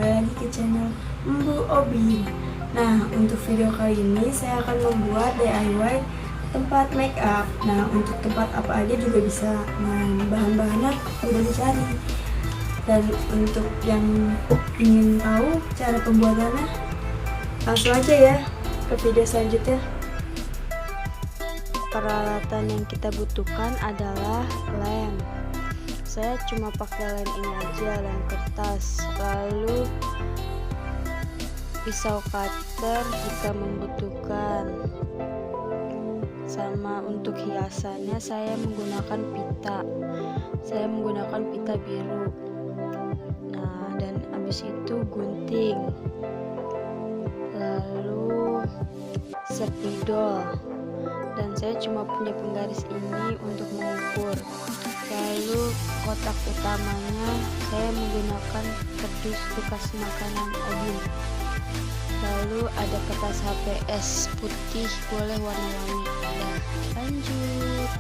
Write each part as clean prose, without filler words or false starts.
kembali lagi ke channel Mbu Obi. Nah, untuk video kali ini saya akan membuat DIY tempat make up. Nah, untuk tempat apa aja juga bisa. Nah, bahan-bahannya udah dicari. Dan untuk yang ingin tahu cara pembuatannya, langsung aja ya ke video selanjutnya. Peralatan yang kita butuhkan adalah lem. Saya cuma pakai lem ini aja, lem kertas. Lalu pisau cutter jika membutuhkan. Sama untuk hiasannya saya menggunakan pita. Saya menggunakan pita biru. Nah, dan habis itu gunting. Lalu spidol. Dan saya cuma punya penggaris ini untuk mengukur. Lalu kotak utamanya saya menggunakan kardus bekas makanan Odin. Lalu ada kertas Hvs putih, boleh warna-warni. Nah, lanjut.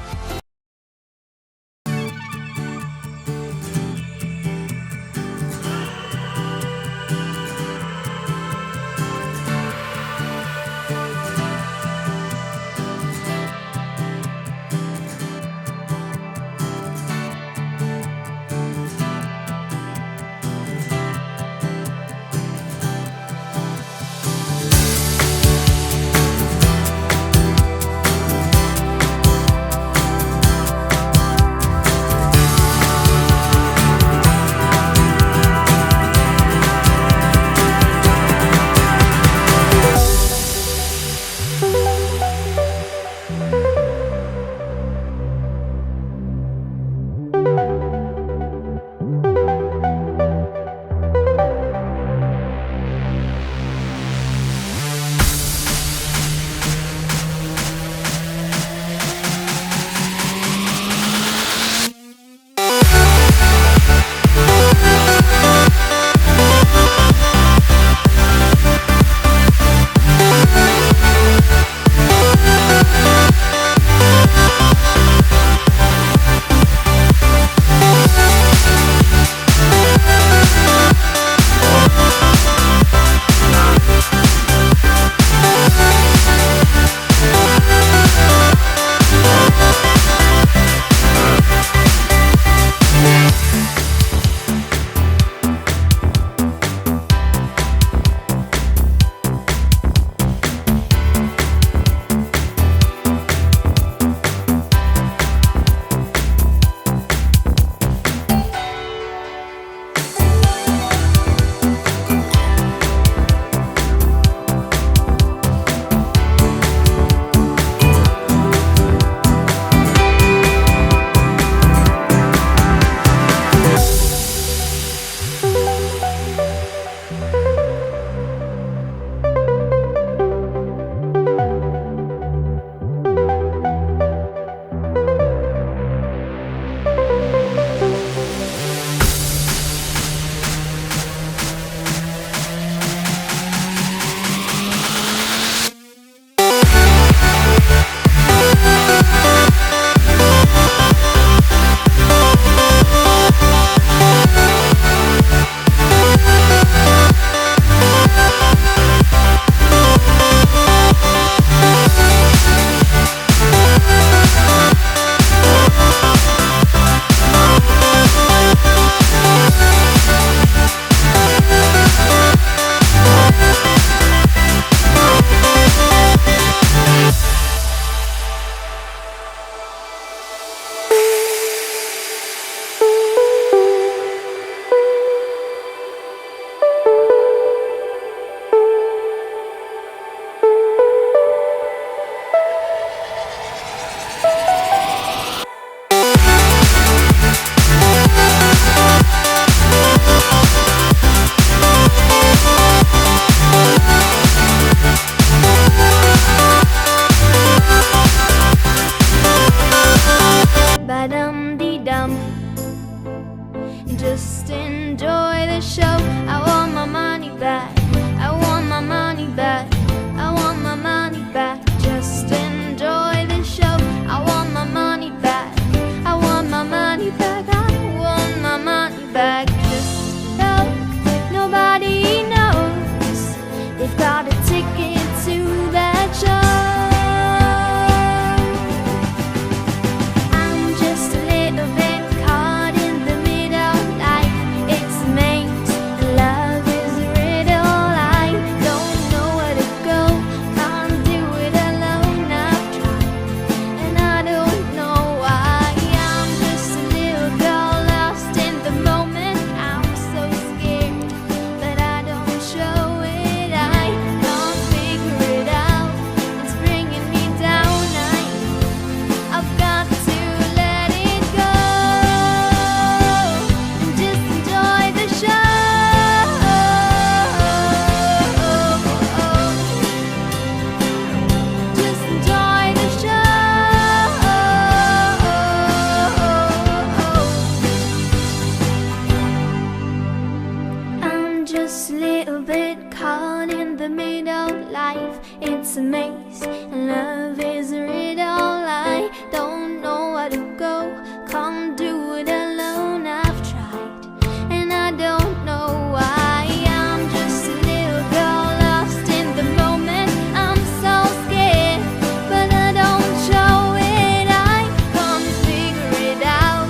just a little bit caught in the middle of life. It's a maze and love is a riddle. I don't know where to go, can't do it alone. I've tried and I don't know why. I'm just a little girl lost in the moment. I'm so scared, but I don't show it. I can't figure it out,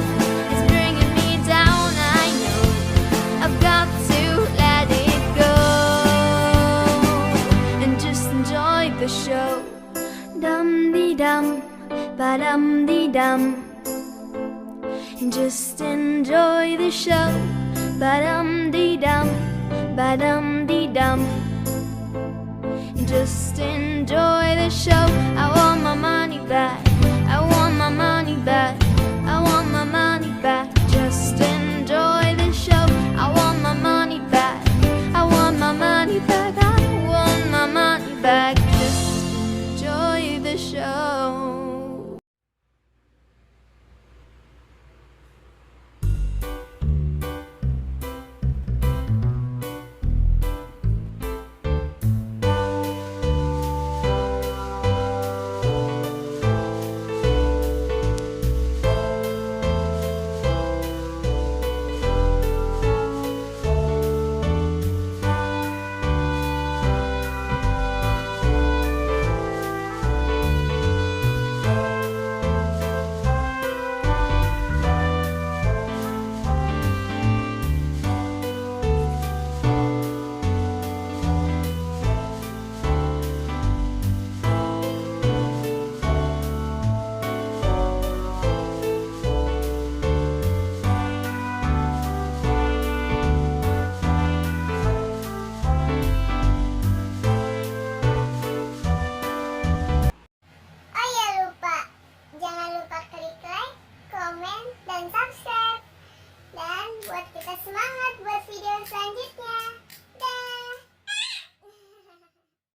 it's bringing me down. I know I've got to let it go and just enjoy the show. Dum dee dum, ba dum dee dum. Just enjoy the show. Ba dum dee dum, ba dum dee dum. Just enjoy the show. I want my money back, I want my money back, I want my money back. Just enjoy the show. I want my money back, I want my money back, I want my money back. Just enjoy the show. Oh ya lupa, jangan lupa klik like, komen, dan subscribe. Dan buat kita semangat buat video selanjutnya.